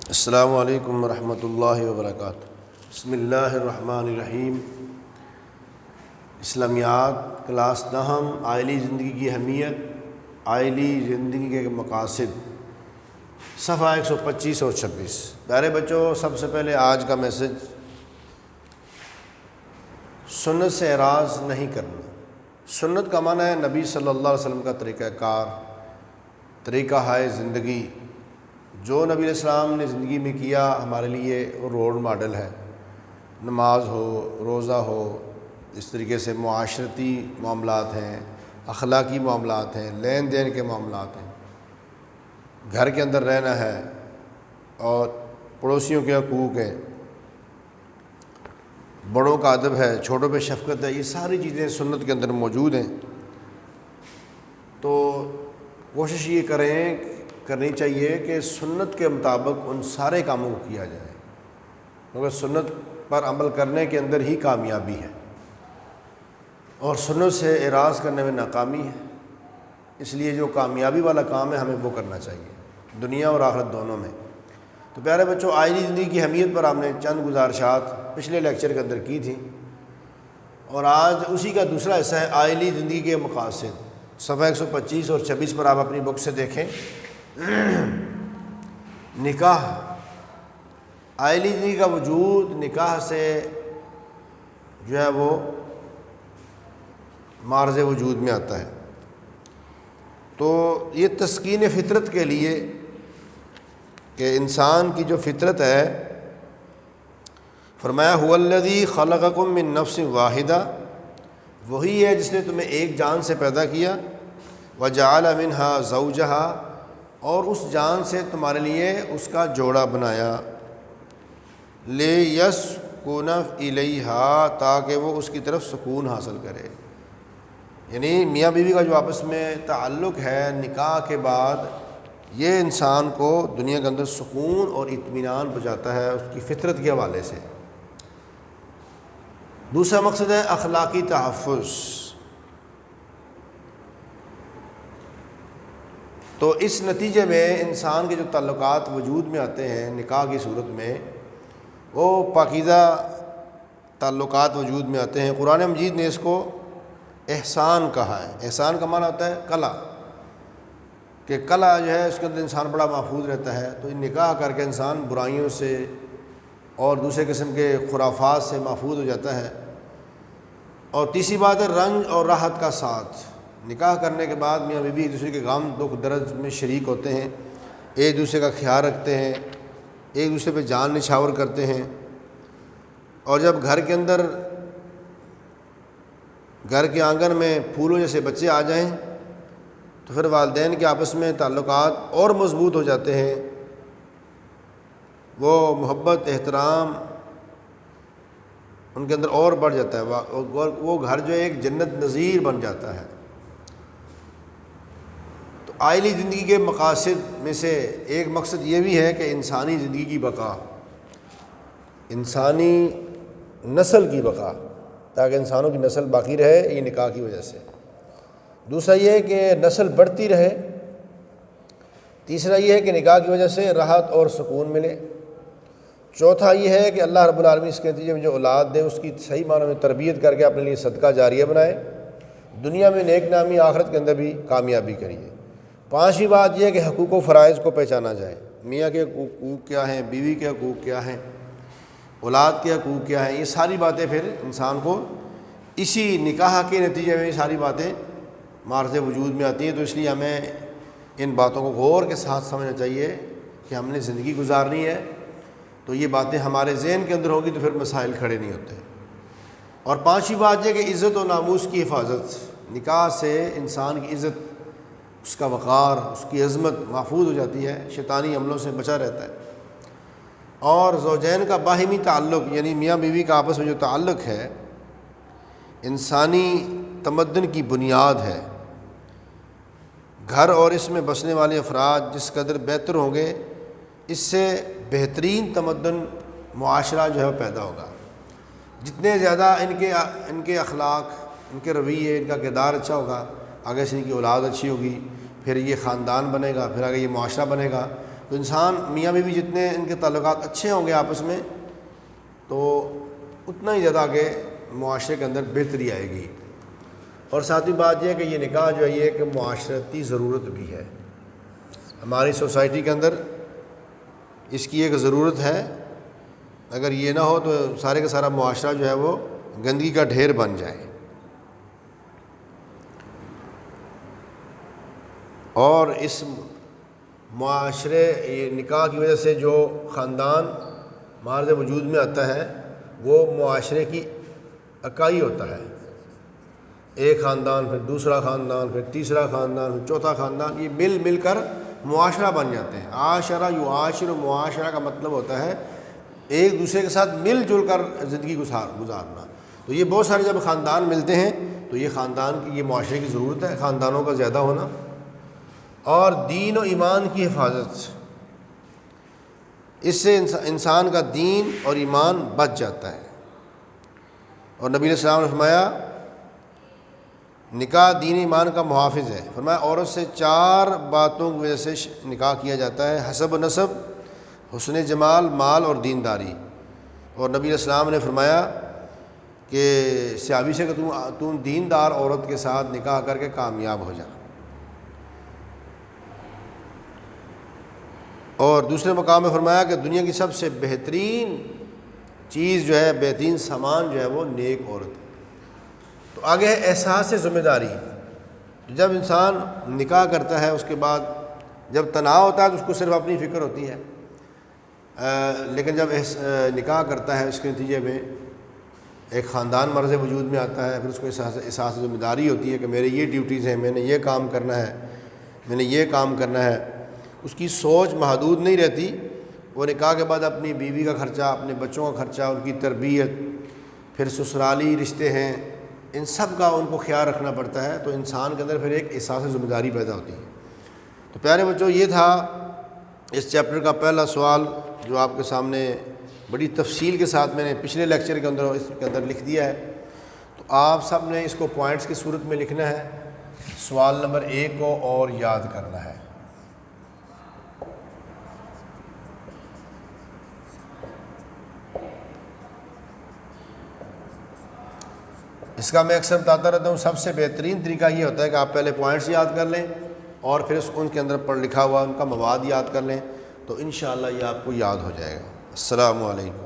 السلام علیکم ورحمۃ اللہ وبرکاتہ۔ بسم اللہ الرحمن الرحیم۔ اسلامیات کلاس 9 عائلی زندگی کی اہمیت، عائلی زندگی کے مقاصد، صفحہ 125 اور 26۔ پیارے بچوں، سب سے پہلے آج کا میسج، سنت سے اعراض نہیں کرنا۔ سنت کا معنی ہے نبی صلی اللہ علیہ وسلم کا طریقہ کار، طریقہ ہائے زندگی۔ جو نبی علیہ السلام نے زندگی میں کیا ہمارے لیے وہ رول ماڈل ہے۔ نماز ہو، روزہ ہو، اس طریقے سے معاشرتی معاملات ہیں، اخلاقی معاملات ہیں، لین دین کے معاملات ہیں، گھر کے اندر رہنا ہے اور پڑوسیوں کے حقوق ہیں، بڑوں کا ادب ہے، چھوٹوں پہ شفقت ہے، یہ ساری چیزیں سنت کے اندر موجود ہیں۔ تو کوشش یہ کرنی چاہیے کہ سنت کے مطابق ان سارے کاموں کو کیا جائے، کیونکہ سنت پر عمل کرنے کے اندر ہی کامیابی ہے اور سنت سے اعراض کرنے میں ناکامی ہے۔ اس لیے جو کامیابی والا کام ہے ہمیں وہ کرنا چاہیے، دنیا اور آخرت دونوں میں۔ تو پیارے بچوں، عائلی زندگی کی اہمیت پر ہم نے چند گزارشات پچھلے لیکچر کے اندر کی تھی، اور آج اسی کا دوسرا حصہ ہے عائلی زندگی کے مقاصد۔ صفحہ 125 اور 26 پر آپ اپنی بک سے دیکھیں۔ نکاح، عائلی زندگی کا وجود نکاح سے جو ہے وہ معرض وجود میں آتا ہے۔ تو یہ تسکین فطرت کے لیے کہ انسان کی جو فطرت ہے، فرمایا هو الذی خلقکم من نفس واحدہ، وہی ہے جس نے تمہیں ایک جان سے پیدا کیا، وجعل منها زوجها، اور اس جان سے تمہارے لیے اس کا جوڑا بنایا، لیسکن الیہا، تاکہ وہ اس کی طرف سکون حاصل کرے۔ یعنی میاں بیوی کا جو آپس میں تعلق ہے نکاح کے بعد، یہ انسان کو دنیا کے اندر سکون اور اطمینان پہنچاتا ہے اس کی فطرت کے حوالے سے۔ دوسرا مقصد ہے اخلاقی تحفظ۔ تو اس نتیجے میں انسان کے جو تعلقات وجود میں آتے ہیں نکاح کی صورت میں، وہ پاکیزہ تعلقات وجود میں آتے ہیں۔ قرآن مجید نے اس کو احسان کہا ہے۔ احسان کا معنی ہوتا ہے کلا، کہ کلا جو ہے اس کے اندر انسان بڑا محفوظ رہتا ہے۔ تو نکاح کر کے انسان برائیوں سے اور دوسرے قسم کے خرافات سے محفوظ ہو جاتا ہے۔ اور تیسری بات ہے رنج اور راحت کا ساتھ۔ نکاح کرنے کے بعد میاں بیوی ایک دوسرے کے غم دکھ درد میں شریک ہوتے ہیں، ایک دوسرے کا خیال رکھتے ہیں، ایک دوسرے پہ جان نچھاور کرتے ہیں۔ اور جب گھر کے اندر، گھر کے آنگن میں پھولوں جیسے بچے آ جائیں تو پھر والدین کے آپس میں تعلقات اور مضبوط ہو جاتے ہیں۔ وہ محبت، احترام ان کے اندر اور بڑھ جاتا ہے، وہ گھر جو ایک جنت نظیر بن جاتا ہے۔ تو عائلی زندگی کے مقاصد میں سے ایک مقصد یہ بھی ہے کہ انسانی زندگی کی بقا، انسانی نسل کی بقا، تاکہ انسانوں کی نسل باقی رہے، یہ نکاح کی وجہ سے۔ دوسرا یہ ہے کہ نسل بڑھتی رہے۔ تیسرا یہ ہے کہ نکاح کی وجہ سے راحت اور سکون ملے۔ چوتھا یہ ہے کہ اللہ رب العالمین اس کے نتیجے میں جو اولاد دے اس کی صحیح معنوں میں تربیت کر کے اپنے لیے صدقہ جاریہ بنائے، دنیا میں نیک نامی، آخرت کے اندر بھی کامیابی کریے۔ پانچویں بات یہ ہے کہ حقوق و فرائض کو پہچانا جائے۔ میاں کے حقوق کیا ہیں، بیوی کے حقوق کیا ہیں، اولاد کے حقوق کیا ہیں، یہ ساری باتیں پھر انسان کو اسی نکاح کے نتیجے میں یہ ساری باتیں معرض وجود میں آتی ہیں۔ تو اس لیے ہمیں ان باتوں کو غور کے ساتھ سمجھنا چاہیے کہ ہم نے زندگی گزارنی ہے تو یہ باتیں ہمارے ذہن کے اندر ہوگی تو پھر مسائل کھڑے نہیں ہوتے۔ اور پانچویں بات یہ کہ عزت و ناموس کی حفاظت، نکاح سے انسان کی عزت، اس کا وقار، اس کی عظمت محفوظ ہو جاتی ہے، شیطانی عملوں سے بچا رہتا ہے۔ اور زوجین کا باہمی تعلق، یعنی میاں بیوی کا آپس میں جو تعلق ہے، انسانی تمدن کی بنیاد ہے۔ گھر اور اس میں بسنے والے افراد جس قدر بہتر ہوں گے، اس سے بہترین تمدن معاشرہ جو ہے پیدا ہوگا۔ جتنے زیادہ ان کے اخلاق ان کے رویے، ان کا کردار اچھا ہوگا، آگے سے ان کی اولاد اچھی ہوگی، پھر یہ خاندان بنے گا، پھر آگے یہ معاشرہ بنے گا۔ تو انسان میاں بیوی جتنے ان کے تعلقات اچھے ہوں گے آپس میں، تو اتنا ہی زیادہ آگے معاشرے کے اندر بہتری آئے گی۔ اور ساتھی بات یہ ہے کہ یہ نکاح جو ہے یہ ایک معاشرتی ضرورت بھی ہے، ہماری سوسائٹی کے اندر اس کی ایک ضرورت ہے۔ اگر یہ نہ ہو تو سارے کا سارا معاشرہ جو ہے وہ گندگی کا ڈھیر بن جائے۔ اور اس معاشرے نکاح کی وجہ سے جو خاندان معرض وجود میں آتا ہے وہ معاشرے کی اکائی ہوتا ہے۔ ایک خاندان، پھر دوسرا خاندان، پھر تیسرا خاندان، پھر چوتھا خاندان، یہ مل مل کر معاشرہ بن جاتے ہیں۔ عاشرہ یعاشر، معاشرہ کا مطلب ہوتا ہے ایک دوسرے کے ساتھ مل جل کر زندگی گزارنا۔ تو یہ بہت سارے جب خاندان ملتے ہیں تو یہ خاندان کی، یہ معاشرے کی ضرورت ہے، خاندانوں کا زیادہ ہونا۔ اور دین و ایمان کی حفاظت، اس سے انسان کا دین اور ایمان بچ جاتا ہے۔ اور نبی علیہ السلام نے فرمایا نکاح دین ایمان کا محافظ ہے۔ فرمایا عورت سے 4 باتوں کی وجہ سے نکاح کیا جاتا ہے: حسب و نسب، حسن جمال، مال اور دینداری۔ اور نبی علیہ السلام نے فرمایا کہ صحابی سے کہ تم دیندار عورت کے ساتھ نکاح کر کے کامیاب ہو جا۔ اور دوسرے مقام میں فرمایا کہ دنیا کی سب سے بہترین چیز جو ہے، بہترین سامان جو ہے وہ نیک عورت ہے۔ تو آگے ہے احساس ذمہ داری۔ جب انسان نکاح کرتا ہے اس کے بعد جب تناؤ ہوتا ہے تو اس کو صرف اپنی فکر ہوتی ہے، لیکن جب نکاح کرتا ہے اس کے نتیجے میں ایک خاندان مرز وجود میں آتا ہے، پھر اس کو احساس ذمہ داری ہوتی ہے کہ میرے یہ ڈیوٹیز ہیں، میں نے یہ کام کرنا ہے، میں نے یہ کام کرنا ہے۔ اس کی سوچ محدود نہیں رہتی، وہ نکاح کے بعد اپنی بیوی کا خرچہ، اپنے بچوں کا خرچہ، ان کی تربیت، پھر سسرالی رشتے ہیں، ان سب کا ان کو خیال رکھنا پڑتا ہے۔ تو انسان کے اندر پھر ایک احساس ذمہ داری پیدا ہوتی ہے۔ تو پیارے بچوں، یہ تھا اس چیپٹر کا پہلا سوال جو آپ کے سامنے بڑی تفصیل کے ساتھ میں نے پچھلے لیکچر کے اندر اس کے اندر لکھ دیا ہے۔ تو آپ سب نے اس کو پوائنٹس کی صورت میں لکھنا ہے، سوال نمبر 1 کو اور یاد کرنا ہے۔ اس کا میں اکثر بتاتا رہتا ہوں، سب سے بہترین طریقہ یہ ہوتا ہے کہ آپ پہلے پوائنٹس یاد کر لیں اور پھر ان کے اندر پڑھ لکھا ہوا ان کا مواد یاد کر لیں، تو انشاءاللہ یہ آپ کو یاد ہو جائے گا۔ السلام علیکم۔